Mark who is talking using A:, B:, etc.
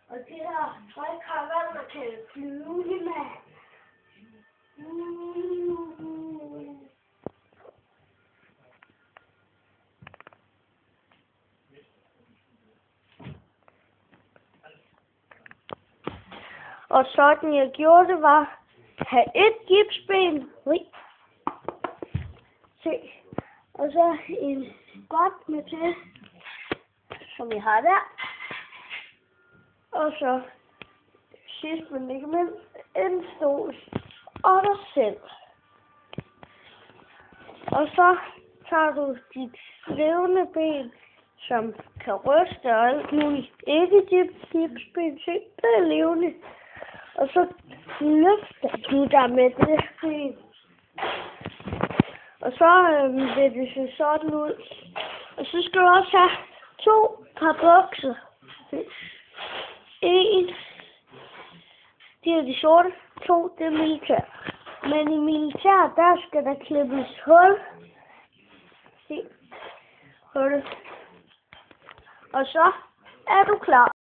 A: Og det her træk har været, der kan flyve i mand. Og sådan jeg gjorde det var at have et gipsben. Se. Og så en spot med til, som jeg har der. Og så sidst men ikke mindst en stol og dig selv. Og så tager du dit levende ben, som kan ryste og alt muligt. Ikke dit gipsben, se, det er levende. Og så løfter du dig med det ben. Og så vil det se sådan ud. Og så skal du også have 2 par bukser. En, det er de sorte, 2, det er militær. Men i militær, der skal der klippes hul. Se, hul. Og så er du klar.